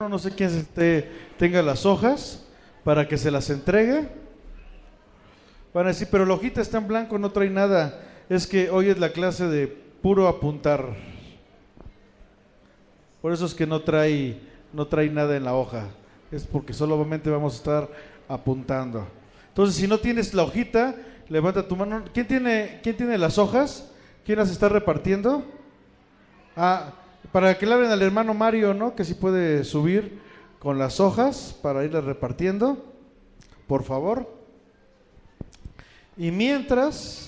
No sé quién tenga las hojas para que se las entregue. Van a decir, pero la hojita está en blanco, no trae nada. Es que hoy es la clase de puro apuntar. Por eso es que no trae nada en la hoja. Es porque solamente vamos a estar apuntando. Entonces, si no tienes la hojita, levanta tu mano. ¿Quién tiene las hojas? ¿Quién las está repartiendo? Para que le hablen al hermano Mario, ¿no? Que si puede subir con las hojas para irlas repartiendo, por favor. Y mientras,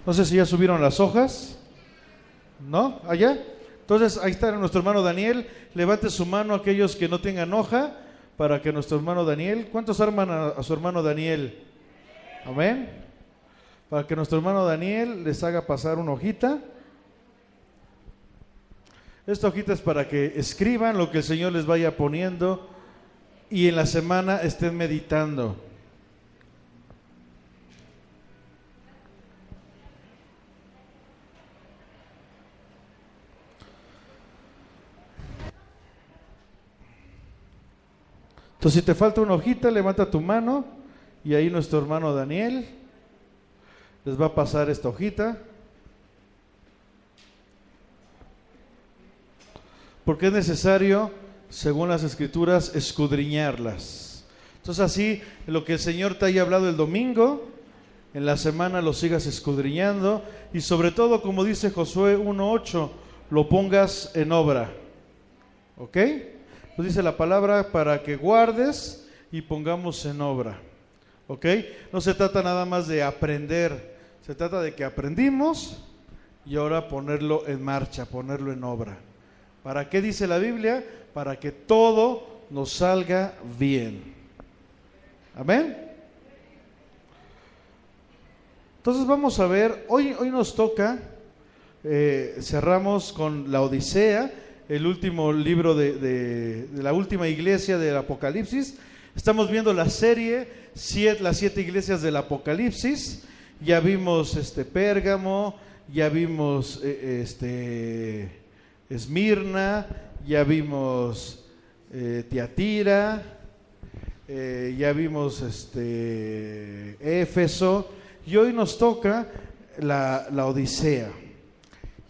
no sé si ya subieron las hojas, ¿no? ¿Allá? Entonces, ahí está nuestro hermano Daniel. Levante su mano aquellos que no tengan hoja, para que nuestro hermano Daniel, ¿cuántos arman a su hermano Daniel? Amén. Para que nuestro hermano Daniel les haga pasar una hojita. Esta hojita es para que escriban lo que el Señor les vaya poniendo y en la semana estén meditando. Entonces, si te falta una hojita, levanta tu mano y ahí nuestro hermano Daniel les va a pasar esta hojita. Porque es necesario, según las Escrituras, escudriñarlas. Entonces, así, lo que el Señor te haya hablado el domingo, en la semana lo sigas escudriñando y sobre todo, como dice Josué 1:8, lo pongas en obra. ¿Ok? Pues dice la palabra para que guardes y pongamos en obra. ¿Ok? No se trata nada más de aprender, se trata de que aprendimos y ahora ponerlo en marcha, ponerlo en obra. ¿Para qué dice la Biblia? Para que todo nos salga bien. ¿Amén? Entonces vamos a ver, hoy nos toca, cerramos con la Odisea, el último libro de la última iglesia del Apocalipsis. Estamos viendo la serie, las 7 iglesias del Apocalipsis. Ya vimos Pérgamo, ya vimos Esmirna, ya vimos Tiatira, ya vimos Éfeso, y hoy nos toca la Odisea.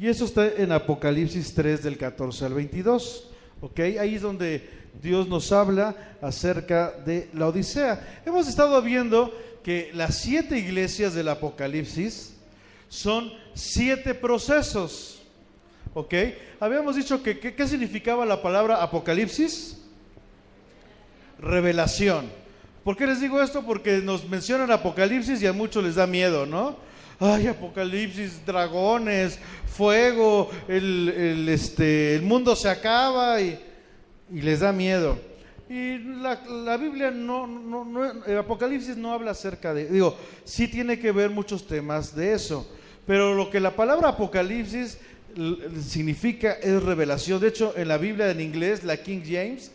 Y eso está en Apocalipsis 3 del 14 al 22, ¿ok? Ahí es donde Dios nos habla acerca de la Odisea. Hemos estado viendo que las 7 iglesias del Apocalipsis son 7 procesos, ¿ok? Habíamos dicho que ¿qué significaba la palabra Apocalipsis? Revelación. ¿Por qué les digo esto? Porque nos mencionan Apocalipsis y a muchos les da miedo, ¿no? Ay, Apocalipsis, dragones, fuego, el mundo se acaba y les da miedo. Y la Biblia el Apocalipsis no habla acerca de, sí tiene que ver muchos temas de eso, pero lo que la palabra Apocalipsis significa es revelación. De hecho, en la Biblia en inglés, la King James,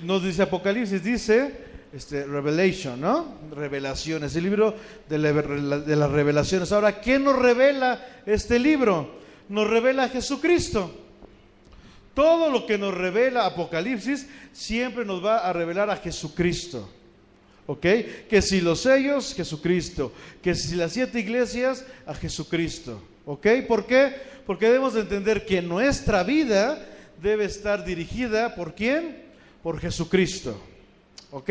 no dice Apocalipsis, dice Revelation, ¿no? Revelaciones, el libro de las revelaciones. Ahora, ¿qué nos revela este libro? Nos revela a Jesucristo. Todo lo que nos revela Apocalipsis siempre nos va a revelar a Jesucristo. ¿Ok? Que si los sellos, Jesucristo. Que si las 7 iglesias, a Jesucristo. ¿Ok? ¿Por qué? Porque debemos de entender que nuestra vida debe estar dirigida ¿por quién? Por Jesucristo. ¿Ok?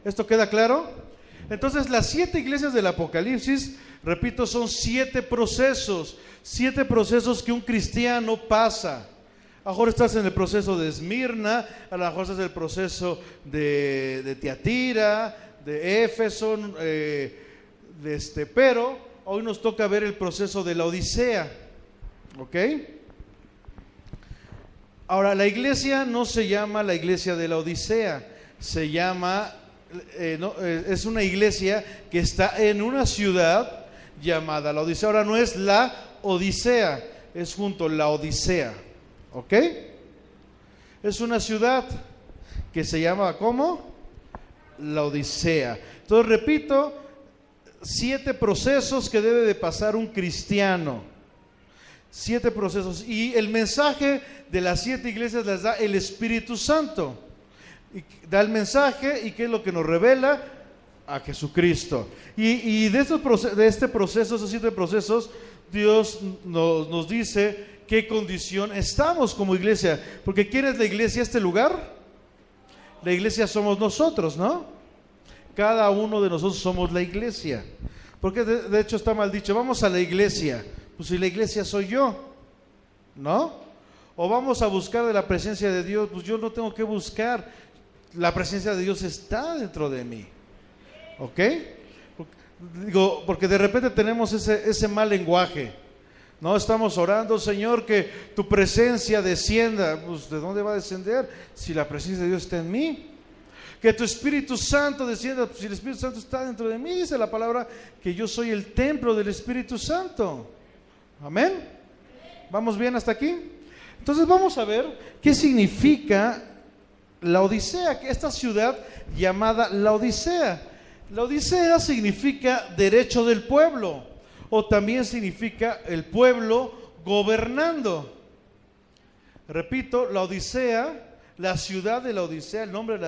¿Esto queda claro? Entonces, las 7 iglesias del Apocalipsis, repito, son 7 procesos que un cristiano pasa. A lo mejor estás en el proceso de Esmirna, a lo mejor estás en el proceso de Tiatira, de Éfeso, Pero hoy nos toca ver el proceso de la Odisea, ¿ok? Ahora, la iglesia no se llama la iglesia de la Odisea, se llama, es una iglesia que está en una ciudad llamada la Odisea. Ahora, no es la Odisea, es junto la Odisea, ¿ok? Es una ciudad que se llama, ¿cómo? La Odisea. Entonces, repito, 7 procesos que debe de pasar un cristiano. 7 procesos. Y el mensaje de las 7 iglesias las da el Espíritu Santo. Y da el mensaje, y ¿qué es lo que nos revela? A Jesucristo. Y de este proceso, esos 7 procesos, Dios nos dice qué condición estamos como iglesia. Porque ¿quién es la iglesia? ¿Este lugar? La iglesia somos nosotros, ¿no? Cada uno de nosotros somos la iglesia. Porque de hecho está mal dicho, vamos a la iglesia. Pues si la iglesia soy yo, ¿no? O vamos a buscar de la presencia de Dios. Pues yo no tengo que buscar. La presencia de Dios está dentro de mí. ¿Ok? Digo, porque de repente tenemos ese mal lenguaje. No estamos orando, Señor, que tu presencia descienda. Pues ¿de dónde va a descender? Si la presencia de Dios está en mí. Que tu Espíritu Santo descienda. Pues si el Espíritu Santo está dentro de mí, dice la palabra que yo soy el templo del Espíritu Santo. Amén. ¿Vamos bien hasta aquí? Entonces vamos a ver qué significa la Odisea, que esta ciudad llamada la Odisea. La Odisea significa derecho del pueblo, o también significa el pueblo gobernando. Repito, la Odisea, la ciudad de la Odisea, el nombre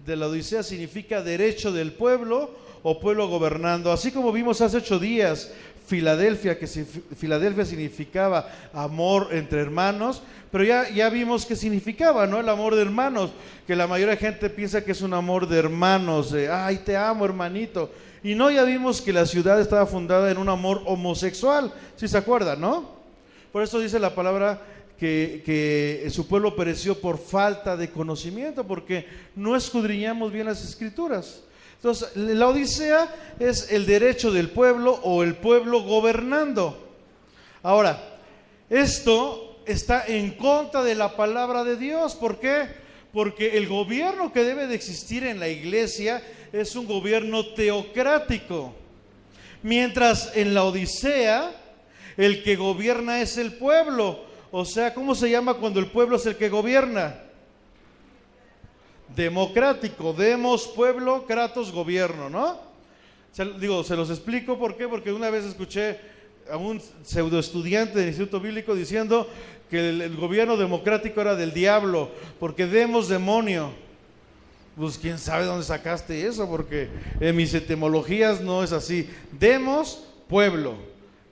de la Odisea significa derecho del pueblo o pueblo gobernando. Así como vimos hace 8 días, Filadelfia, que Filadelfia significaba amor entre hermanos, pero ya vimos qué significaba, ¿no? El amor de hermanos, que la mayoría de gente piensa que es un amor de hermanos, de ay, te amo, hermanito. Y no, ya vimos que la ciudad estaba fundada en un amor homosexual, si se acuerdan, ¿no? Por eso dice la palabra que su pueblo pereció por falta de conocimiento, porque no escudriñamos bien las Escrituras. Entonces, la Odisea es el derecho del pueblo o el pueblo gobernando. Ahora, esto está en contra de la palabra de Dios. ¿Por qué? Porque el gobierno que debe de existir en la iglesia es un gobierno teocrático. Mientras en la Odisea, el que gobierna es el pueblo. O sea, ¿cómo se llama cuando el pueblo es el que gobierna? Democrático, demos pueblo, kratos gobierno, ¿no? Se los explico por qué, porque una vez escuché a un pseudo estudiante del Instituto Bíblico diciendo que el gobierno democrático era del diablo, porque demos demonio. Pues quién sabe dónde sacaste eso, porque en mis etimologías no es así. Demos pueblo,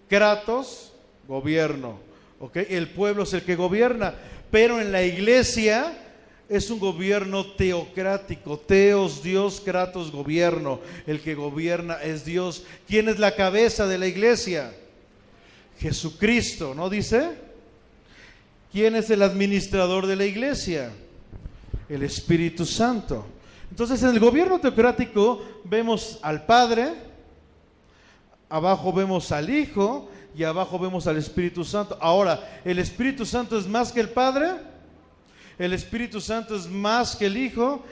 kratos gobierno, ¿ok? El pueblo es el que gobierna, pero en la iglesia es un gobierno teocrático. Teos, Dios, kratos, gobierno. El que gobierna es Dios. ¿Quién es la cabeza de la iglesia? Jesucristo, ¿no dice? ¿Quién es el administrador de la iglesia? El Espíritu Santo. Entonces, en el gobierno teocrático vemos al Padre, abajo vemos al Hijo y abajo vemos al Espíritu Santo. Ahora, ¿el Espíritu Santo es más que el Padre? ¿El Espíritu Santo es más que el Hijo?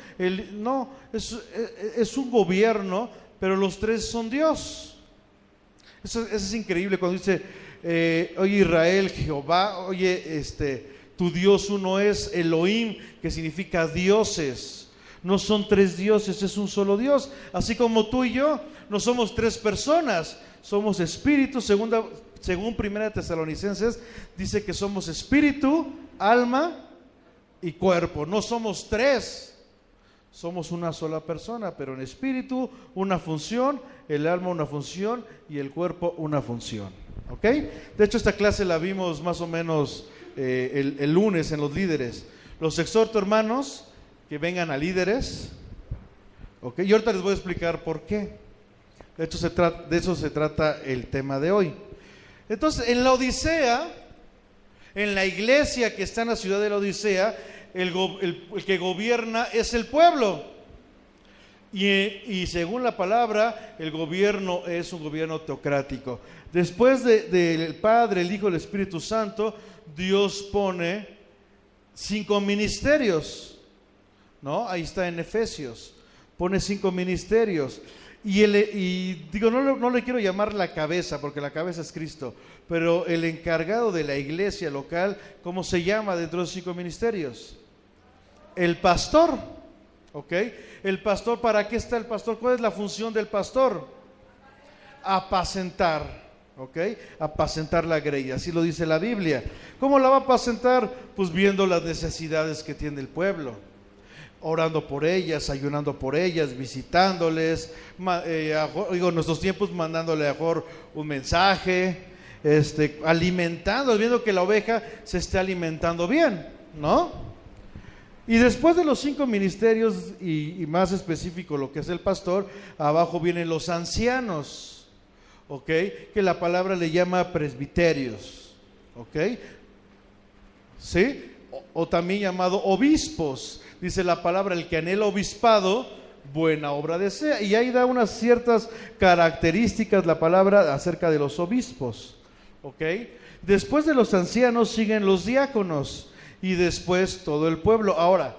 No, es un gobierno, pero los tres son Dios. Eso es increíble cuando dice, oye Israel, Jehová, oye, tu Dios uno es Elohim, que significa dioses. No son 3 dioses, es un solo Dios. Así como tú y yo, no somos 3 personas, somos espíritu. Según 1 Tesalonicenses, dice que somos espíritu, alma y cuerpo. No somos 3, somos una sola persona, pero en espíritu una función, el alma una función y el cuerpo una función. ¿Ok? De hecho, esta clase la vimos más o menos el lunes en los líderes. Los exhorto, hermanos, que vengan a líderes. ¿Ok? Y ahorita les voy a explicar por qué. De hecho, de eso se trata el tema de hoy. Entonces, en la Odisea, en la iglesia que está en la ciudad de la Odisea, el que gobierna es el pueblo. Y según la palabra, el gobierno es un gobierno teocrático. Después del Padre, el Hijo y el Espíritu Santo, Dios pone 5 ministerios, ¿no? Ahí está en Efesios, pone 5 ministerios. Y digo, no le quiero llamar la cabeza, porque la cabeza es Cristo, pero el encargado de la iglesia local, ¿cómo se llama dentro de los 5 ministerios? El pastor, ¿ok? El pastor, ¿para qué está el pastor? ¿Cuál es la función del pastor? Apacentar, ¿ok? Apacentar la grey, así lo dice la Biblia. ¿Cómo la va a apacentar? Pues viendo las necesidades que tiene el pueblo, orando por ellas, ayunando por ellas, visitándoles, en nuestros tiempos mandándole a mejor un mensaje, alimentando, viendo que la oveja se esté alimentando bien, ¿no? Y después de los 5 ministerios y más específico lo que es el pastor, abajo vienen los ancianos, ¿ok? Que la palabra le llama presbiterios, ¿ok? ¿Sí? O también llamado obispos. Dice la palabra, el que anhela obispado, buena obra desea. Y ahí da unas ciertas características la palabra acerca de los obispos, ¿ok? Después de los ancianos siguen los diáconos. Y después todo el pueblo. Ahora,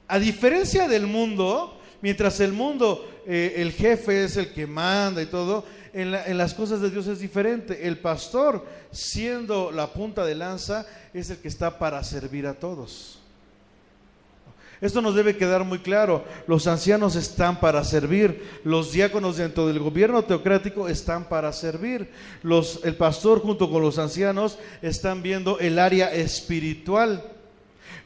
a diferencia del mundo, mientras el mundo, el jefe es el que manda y todo, en las cosas de Dios es diferente. El pastor, siendo la punta de lanza, es el que está para servir a todos. Esto nos debe quedar muy claro. Los ancianos están para servir. Los diáconos dentro del gobierno teocrático están para servir. El pastor junto con los ancianos están viendo el área espiritual.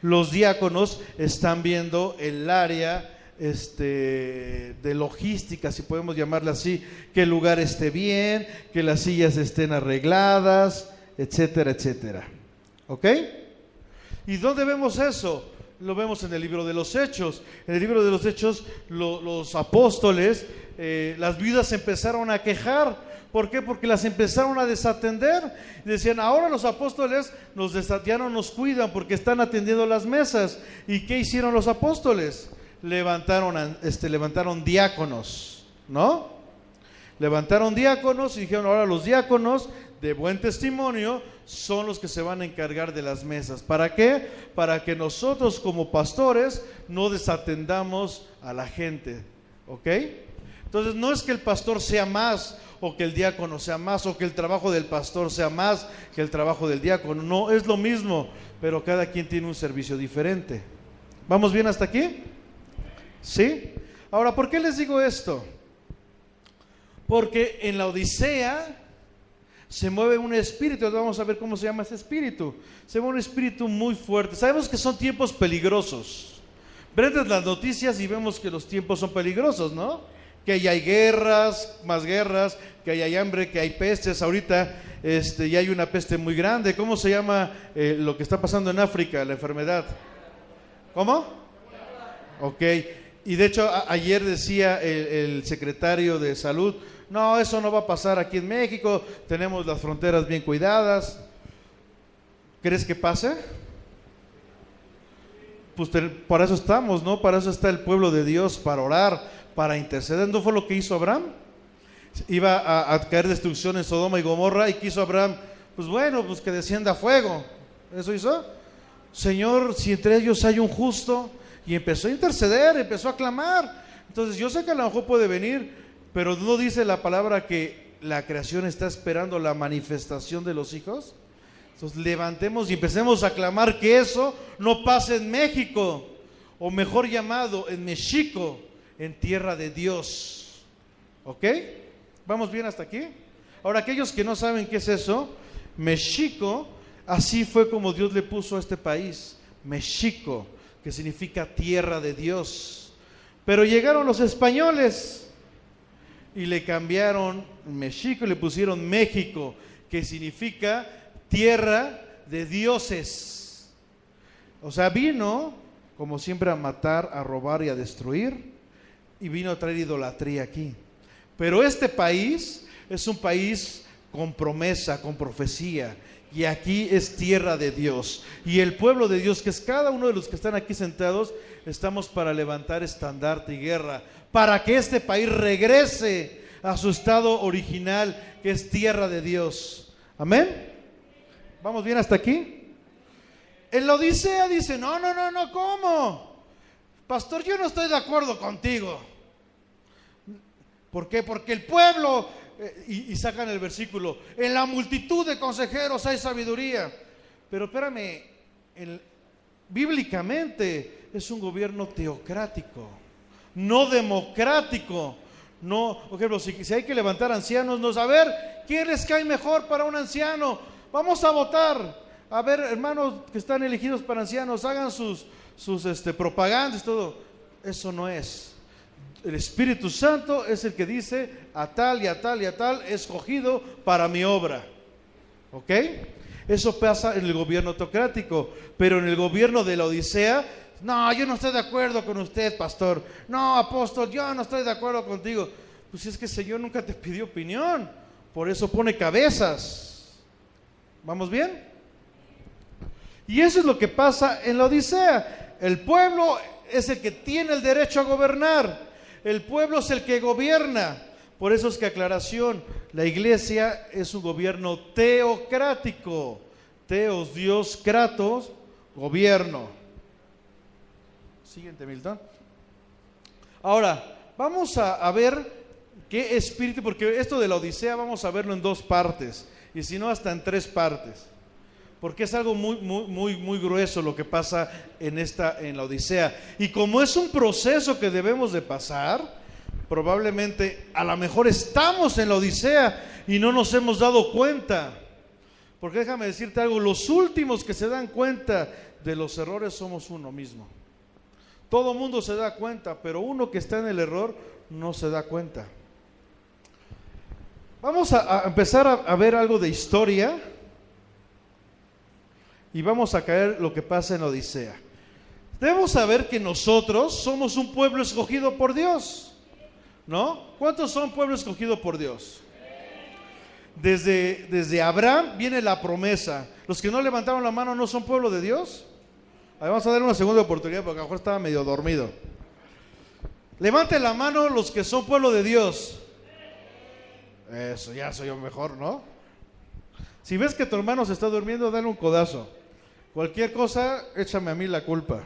Los diáconos están viendo el área de logística, si podemos llamarla así, que el lugar esté bien, que las sillas estén arregladas, etcétera, etcétera. ¿Ok? ¿Y dónde vemos eso? Lo vemos en el libro de los Hechos. En el libro de los Hechos, los apóstoles, las viudas se empezaron a quejar. ¿Por qué? Porque las empezaron a desatender. Decían, ahora los apóstoles ya no nos cuidan porque están atendiendo las mesas. ¿Y qué hicieron los apóstoles? Levantaron diáconos, ¿no? Levantaron diáconos y dijeron, ahora los diáconos de buen testimonio son los que se van a encargar de las mesas. ¿Para qué? Para que nosotros como pastores no desatendamos a la gente, ¿ok? Entonces no es que el pastor sea más o que el diácono sea más o que el trabajo del pastor sea más que el trabajo del diácono, no, es lo mismo, pero cada quien tiene un servicio diferente. ¿Vamos bien hasta aquí? ¿Sí? Ahora, ¿por qué les digo esto? Porque en la Odisea se mueve un espíritu. Vamos a ver cómo se llama ese espíritu. Se mueve un espíritu muy fuerte. Sabemos que son tiempos peligrosos. Prendes las noticias y vemos que los tiempos son peligrosos, ¿no? Que ya hay guerras, más guerras, que hay hambre, que hay pestes. Ahorita ya hay una peste muy grande. ¿Cómo se llama lo que está pasando en África, la enfermedad? ¿Cómo? Ok. Y de hecho ayer decía el secretario de Salud, no, eso no va a pasar aquí en México, tenemos las fronteras bien cuidadas. ¿Crees que pase? Pues para eso estamos, ¿no? Para eso está el pueblo de Dios, para orar, para interceder. ¿No fue lo que hizo Abraham? Iba a caer destrucción en Sodoma y Gomorra y quiso Abraham, pues bueno, pues que descienda fuego. ¿Eso hizo? Señor, si entre ellos hay un justo, y empezó a interceder, empezó a clamar. Entonces yo sé que a lo mejor puede venir, pero ¿no dice la palabra que la creación está esperando la manifestación de los hijos? Entonces levantemos y empecemos a clamar que eso no pase en México, o mejor llamado en México, en tierra de Dios. ¿Ok? ¿Vamos bien hasta aquí? Ahora, aquellos que no saben qué es eso, México, así fue como Dios le puso a este país, México, que significa tierra de Dios. Pero llegaron los españoles y le cambiaron México y le pusieron México, que significa tierra de dioses. O sea, vino, como siempre, a matar, a robar y a destruir, y vino a traer idolatría aquí. Pero este país es un país con promesa, con profecía. Y aquí es tierra de Dios. Y el pueblo de Dios, que es cada uno de los que están aquí sentados, estamos para levantar estandarte y guerra, para que este país regrese a su estado original, que es tierra de Dios. Amén. ¿Vamos bien hasta aquí? En la Odisea dice, no, ¿cómo? Pastor, yo no estoy de acuerdo contigo. ¿Por qué? Porque el pueblo, y sacan el versículo, en la multitud de consejeros hay sabiduría. Pero espérame, bíblicamente es un gobierno teocrático, no democrático. No, por ejemplo, si hay que levantar ancianos, no, a ver, ¿quién les cae mejor para un anciano? Vamos a votar. A ver, hermanos que están elegidos para ancianos, hagan sus propagandas y todo. Eso no es. El Espíritu Santo es el que dice a tal y a tal y a tal escogido para mi obra. ¿Ok? Eso pasa en el gobierno teocrático, pero en el gobierno de la Odisea, no, yo no estoy de acuerdo con usted, pastor. No, apóstol, yo no estoy de acuerdo contigo. Pues es que el Señor nunca te pidió opinión, por eso pone cabezas. ¿Vamos bien? Y eso es lo que pasa en la Odisea. El pueblo es el que tiene el derecho a gobernar. El pueblo es el que gobierna. Por eso es que, aclaración, la iglesia es un gobierno teocrático. Teos, Dios, kratos, gobierno. Siguiente, Milton. Ahora, vamos a ver qué espíritu, porque esto de la Odisea vamos a verlo en dos partes, y si no hasta en tres partes, porque es algo muy grueso lo que pasa en la Odisea. Y como es un proceso que debemos de pasar, probablemente a lo mejor estamos en la Odisea y no nos hemos dado cuenta. Porque déjame decirte algo, los últimos que se dan cuenta de los errores somos uno mismo. Todo mundo se da cuenta, pero uno que está en el error no se da cuenta. Vamos a empezar a ver algo de historia y vamos a caer lo que pasa en la Odisea. Debemos saber que nosotros somos un pueblo escogido por Dios, ¿no? ¿Cuántos son pueblo escogido por Dios? Desde Abraham viene la promesa. Los que no levantaron la mano no son pueblo de Dios. Ahí vamos a darle una segunda oportunidad porque a lo mejor estaba medio dormido. Levanten la mano los que son pueblo de Dios. Eso, ya soy yo mejor, ¿no? Si ves que tu hermano se está durmiendo, dale un codazo. Cualquier cosa, échame a mí la culpa.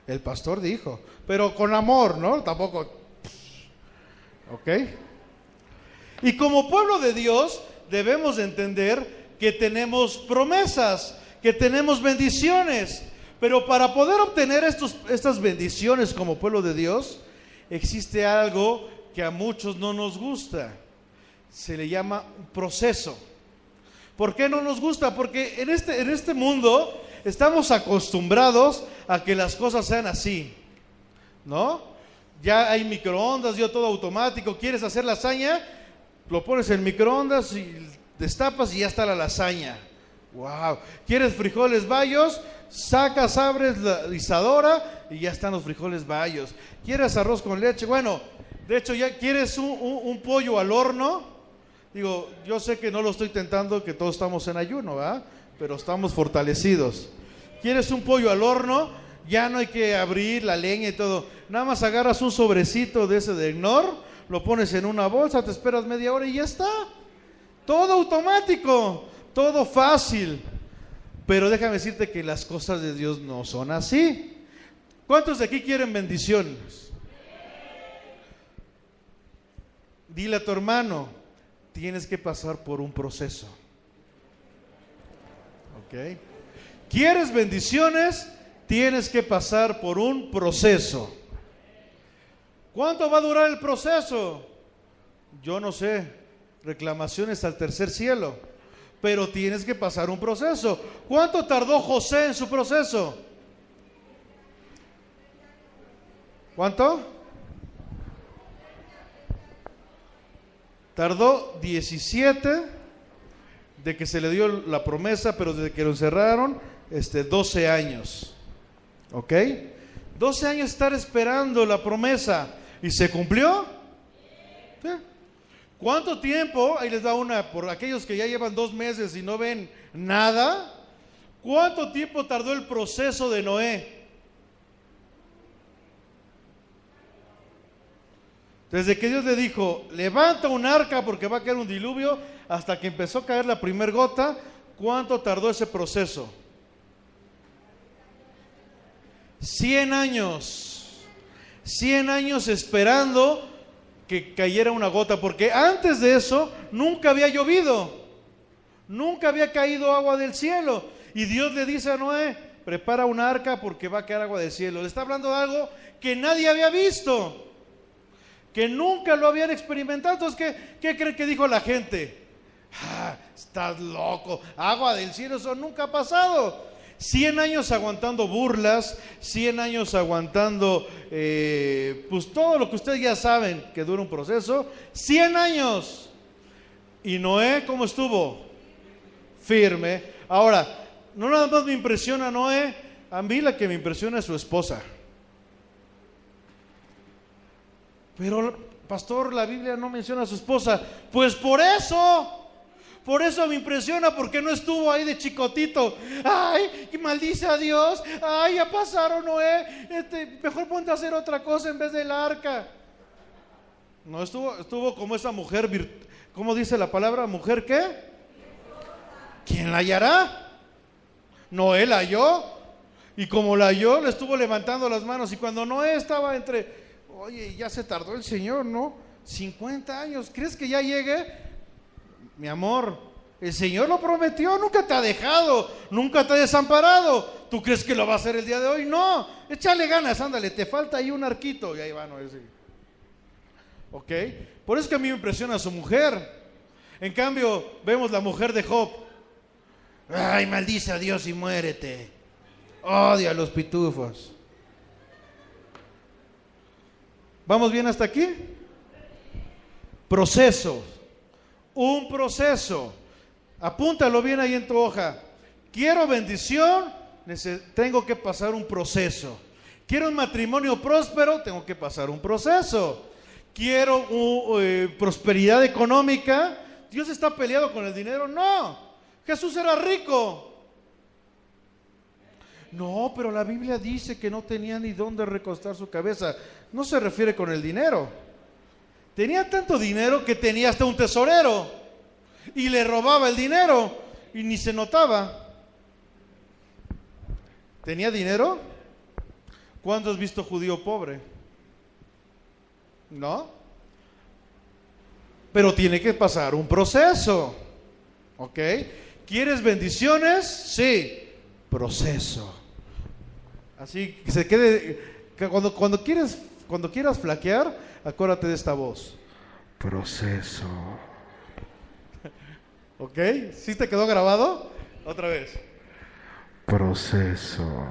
El pastor dijo, pero con amor, ¿no? Tampoco. ¿Ok? Y como pueblo de Dios, debemos de entender que tenemos promesas, que tenemos bendiciones. Pero para poder obtener estas bendiciones como pueblo de Dios, existe algo que a muchos no nos gusta. Se le llama proceso. ¿Por qué no nos gusta? Porque en este mundo estamos acostumbrados a que las cosas sean así, ¿no? Ya hay microondas, ya todo automático. ¿Quieres hacer lasaña? Lo pones en microondas y destapas y ya está la lasaña. ¡Wow! ¿Quieres frijoles bayos? Sacas, abres la lisadora y ya están los frijoles bayos. ¿Quieres arroz con leche? Bueno, de hecho, ¿ya quieres un pollo al horno? Digo, yo sé que no lo estoy tentando, que todos estamos en ayuno, ¿verdad? Pero estamos fortalecidos. ¿Quieres un pollo al horno? Ya no hay que abrir la leña y todo. Nada más agarras un sobrecito de ese de Knorr, lo pones en una bolsa, te esperas media hora y ya está. Todo automático, todo fácil. Pero déjame decirte que las cosas de Dios no son así. ¿Cuántos de aquí quieren bendiciones? Dile a tu hermano, tienes que pasar por un proceso. ¿Ok? ¿Quieres bendiciones? Tienes que pasar por un proceso. ¿Cuánto va a durar el proceso? Yo no sé. Reclamaciones al tercer cielo. Pero tienes que pasar un proceso. ¿Cuánto tardó José en su proceso? ¿Cuánto? Tardó 17 de que se le dio la promesa, pero desde que lo encerraron, 12 años. ¿Ok? 12 años estar esperando la promesa. ¿Y se cumplió? ¿Sí? ¿Cuánto tiempo? Ahí les da una, por aquellos que ya llevan 2 meses y no ven nada. ¿Cuánto tiempo tardó el proceso de Noé? Desde que Dios le dijo, levanta un arca porque va a caer un diluvio, hasta que empezó a caer la primer gota, ¿cuánto tardó ese proceso? 100 años. 100 años esperando que cayera una gota, porque antes de eso nunca había llovido, nunca había caído agua del cielo. Y Dios le dice a Noé, prepara un arca porque va a caer agua del cielo. Le está hablando de algo que nadie había visto, que nunca lo habían experimentado. Entonces, ¿qué creen que dijo la gente? Estás loco, agua del cielo, eso nunca ha pasado. 100 años aguantando burlas, 100 años aguantando pues todo lo que ustedes ya saben que dura un proceso. 100 años. Y Noé, ¿cómo estuvo? Firme. Ahora, no nada más me impresiona Noé, a mí la que me impresiona es su esposa. Pero, pastor, la Biblia no menciona a su esposa. Pues por eso me impresiona, porque no estuvo ahí de chicotito. Ay, y maldice a Dios. Ay, ya pasaron, Noé. Mejor ponte a hacer otra cosa en vez del arca. No, estuvo como esa mujer, ¿cómo dice la palabra? ¿Mujer qué? ¿Quién la hallará? Noé la halló. Y como la halló, le estuvo levantando las manos. Y cuando Noé estaba oye, ya se tardó el Señor, ¿no? 50 años. ¿Crees que ya llegue? Mi amor, el Señor lo prometió, nunca te ha dejado, nunca te ha desamparado. ¿Tú crees que lo va a hacer el día de hoy? No, échale ganas, ándale, te falta ahí un arquito. Y ahí va, no, ese. ¿Ok? Por eso es que a mí me impresiona su mujer. En cambio, vemos la mujer de Job. Ay, maldice a Dios y muérete. Odia a los pitufos. ¿Vamos bien hasta aquí? Proceso. Un proceso. Apúntalo bien ahí en tu hoja. Quiero bendición, tengo que pasar un proceso. Quiero un matrimonio próspero, tengo que pasar un proceso. Quiero prosperidad económica. ¿Dios está peleado con el dinero? No. Jesús era rico. No, pero la Biblia dice que no tenía ni dónde recostar su cabeza. No se refiere con el dinero. Tenía tanto dinero que tenía hasta un tesorero y le robaba el dinero y ni se notaba. ¿Tenía dinero? ¿Cuándo has visto judío pobre? ¿No? Pero tiene que pasar un proceso. ¿Ok? ¿Quieres bendiciones? Sí. Proceso. Así que se quede, que cuando quieras flaquear, acuérdate de esta voz. Proceso. ¿Ok? ¿Sí te quedó grabado? Otra vez. Proceso.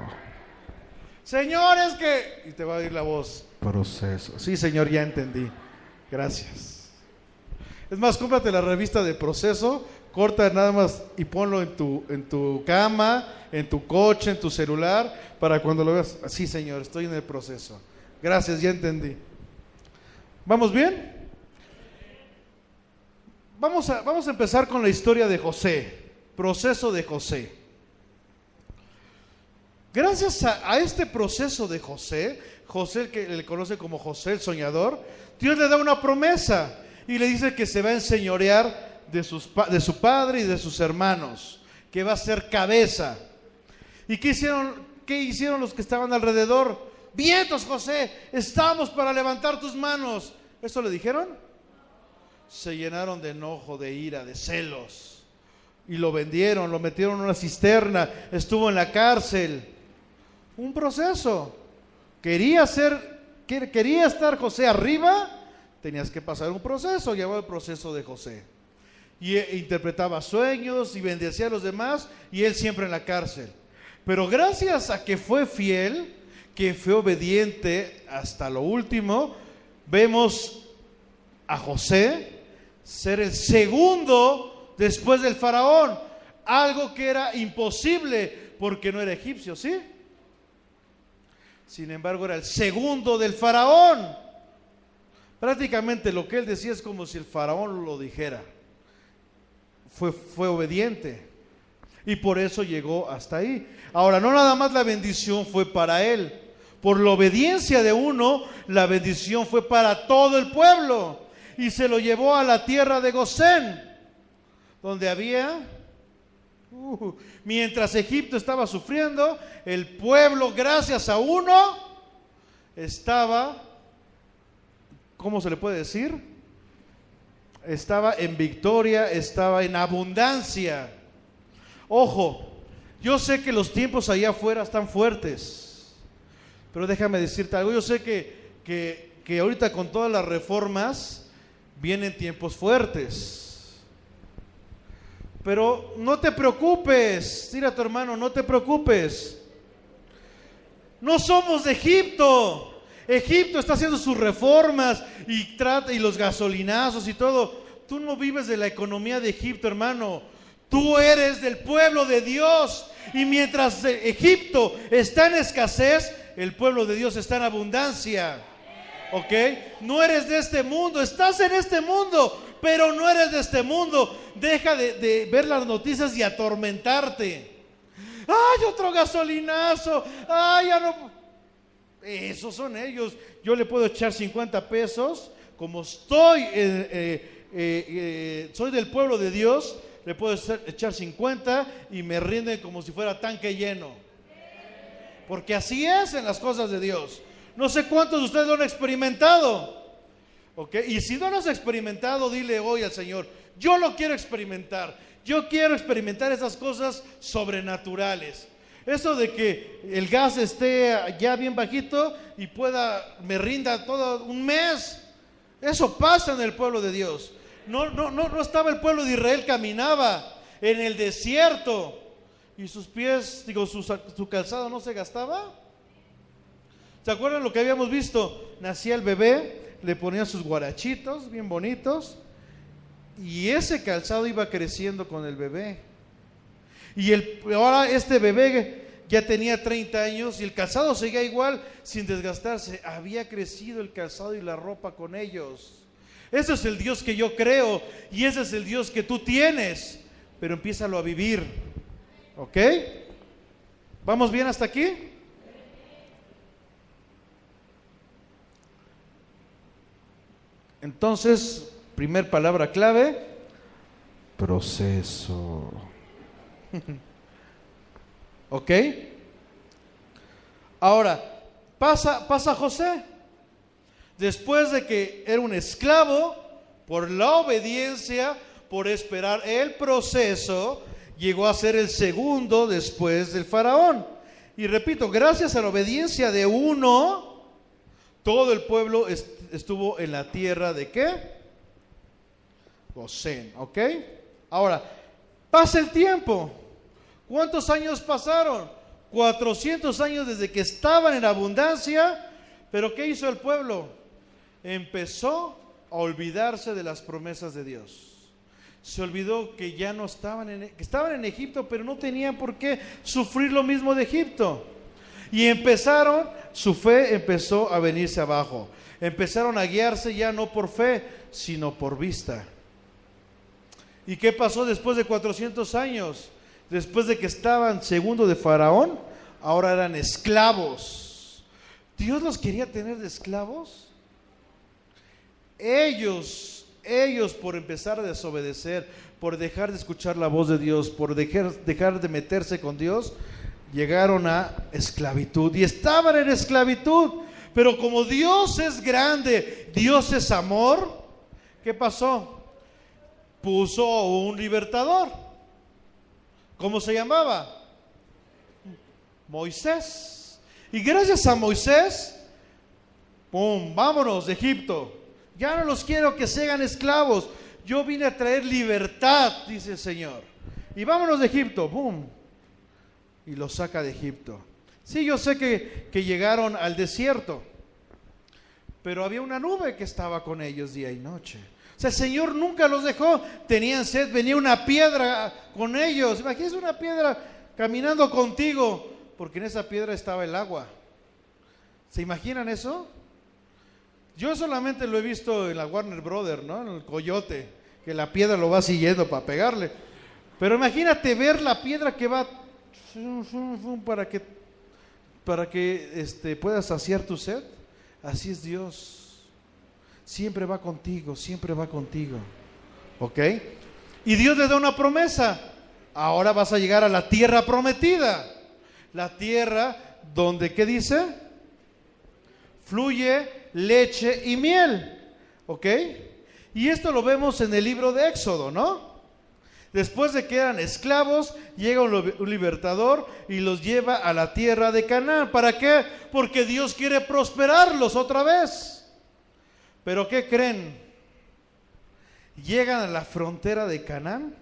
Señores, que... Y te va a oír la voz. Proceso. Sí, Señor, ya entendí. Gracias. Es más, cómprate la revista de Proceso, corta nada más y ponlo en tu cama, en tu coche, en tu celular, para cuando lo veas. Sí, Señor, estoy en el proceso. Gracias, ya entendí. ¿Vamos bien? Vamos a empezar con la historia de José, proceso de José. Gracias a este proceso de José, el que le conoce como José el soñador, Dios le da una promesa y le dice que se va a enseñorear de su padre y de sus hermanos, que va a ser cabeza. ¿Y qué hicieron los que estaban alrededor? Vientos, José, estamos para levantar tus manos. ¿Eso le dijeron? Se llenaron de enojo, de ira, de celos. Y lo vendieron, lo metieron en una cisterna, estuvo en la cárcel. Un proceso. Quería estar José arriba, tenías que pasar un proceso, llevaba el proceso de José. Y interpretaba sueños y bendecía a los demás, y él siempre en la cárcel. Pero gracias a que fue fiel, que fue obediente hasta lo último, vemos a José ser el segundo después del faraón, algo que era imposible porque no era egipcio, ¿sí? Sin embargo, era el segundo del faraón. Prácticamente lo que él decía es como si el faraón lo dijera. Fue obediente y por eso llegó hasta ahí. Ahora, no nada más la bendición fue para él. Por la obediencia de uno, la bendición fue para todo el pueblo. Y se lo llevó a la tierra de Gosén, donde había... mientras Egipto estaba sufriendo, el pueblo, gracias a uno, estaba, ¿cómo se le puede decir? Estaba en victoria, estaba en abundancia. Ojo, yo sé que los tiempos allá afuera están fuertes, pero déjame decirte algo. Yo sé que ahorita con todas las reformas vienen tiempos fuertes. Pero no te preocupes, dile a tu hermano, no te preocupes. No somos de Egipto. Egipto está haciendo sus reformas y los gasolinazos y todo. Tú no vives de la economía de Egipto, hermano. Tú eres del pueblo de Dios. Y mientras Egipto está en escasez, el pueblo de Dios está en abundancia. ¿Ok? No eres de este mundo, estás en este mundo, pero no eres de este mundo. Deja de ver las noticias y atormentarte. ¡Ay, otro gasolinazo! ¡Ay, ya no! Esos son ellos. Yo le puedo echar 50 pesos. Como soy del pueblo de Dios, le puedo echar 50 y me rinden como si fuera tanque lleno. Porque así es en las cosas de Dios. No sé cuántos de ustedes lo han experimentado. ¿Okay? Y si no lo has experimentado, dile hoy al Señor, yo lo quiero experimentar. Yo quiero experimentar esas cosas sobrenaturales. Eso de que el gas esté ya bien bajito y me rinda todo un mes. Eso pasa en el pueblo de Dios. No estaba el pueblo de Israel, caminaba en el desierto y sus pies, su calzado no se gastaba. ¿Se acuerdan lo que habíamos visto? Nacía el bebé, le ponían sus guarachitos bien bonitos y ese calzado iba creciendo con el bebé. Y ahora este bebé ya tenía 30 años y el calzado seguía igual sin desgastarse. Había crecido el calzado y la ropa con ellos. Ese es el Dios que yo creo y ese es el Dios que tú tienes, pero empiézalo a vivir. ¿Ok? ¿Vamos bien hasta aquí? Entonces, primer palabra clave, proceso. ¿Ok? Ahora, pasa José. Después de que era un esclavo, por la obediencia, por esperar el proceso, llegó a ser el segundo después del faraón. Y repito, gracias a la obediencia de uno, todo el pueblo estuvo en la tierra de ¿qué? Gosén, ¿ok? Ahora, pasa el tiempo. ¿Cuántos años pasaron? 400 años desde que estaban en abundancia. Pero ¿qué hizo el pueblo? Empezó a olvidarse de las promesas de Dios. Se olvidó que ya no estaban que estaban en Egipto, pero no tenían por qué sufrir lo mismo de Egipto. Y su fe empezó a venirse abajo. Empezaron a guiarse ya no por fe, sino por vista. ¿Y qué pasó después de 400 años? Después de que estaban segundo de Faraón, ahora eran esclavos. ¿Dios los quería tener de esclavos? Ellos por empezar a desobedecer, por dejar de escuchar la voz de Dios, por dejar de meterse con Dios, llegaron a esclavitud y estaban en esclavitud. Pero como Dios es grande, Dios es amor, ¿qué pasó? Puso un libertador. ¿Cómo se llamaba? Moisés. Y gracias a Moisés, ¡pum!, vámonos de Egipto. Ya no los quiero que se hagan esclavos. Yo vine a traer libertad, dice el Señor. Y vámonos de Egipto, ¡pum! Y los saca de Egipto. Sí, yo sé que llegaron al desierto, pero había una nube que estaba con ellos día y noche. O sea, el Señor nunca los dejó. Tenían sed, venía una piedra con ellos. Imagínense una piedra caminando contigo, porque en esa piedra estaba el agua. ¿Se imaginan eso? Yo solamente lo he visto en la Warner Brothers, ¿no? En el Coyote, que la piedra lo va siguiendo para pegarle. Pero imagínate ver la piedra que va para que puedas saciar tu sed. Así es Dios. Siempre va contigo, siempre va contigo. ¿Ok? Y Dios le da una promesa. Ahora vas a llegar a la tierra prometida. La tierra donde, ¿qué dice? Fluye leche y miel. ¿Ok? Y esto lo vemos en el libro de Éxodo, ¿no? Después de que eran esclavos, llega un libertador y los lleva a la tierra de Canaán. ¿Para qué? Porque Dios quiere prosperarlos otra vez. ¿Pero qué creen? Llegan a la frontera de Canaán.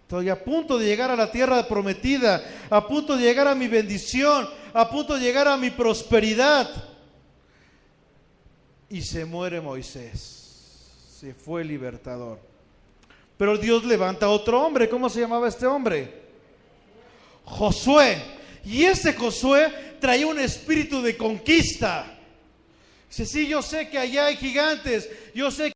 Estoy a punto de llegar a la tierra prometida, a punto de llegar a mi bendición, a punto de llegar a mi prosperidad. Y se muere Moisés. Se fue el libertador. Pero Dios levanta a otro hombre. ¿Cómo se llamaba este hombre? Josué. Y ese Josué traía un espíritu de conquista. Dice, sí, yo sé que allá hay gigantes, yo sé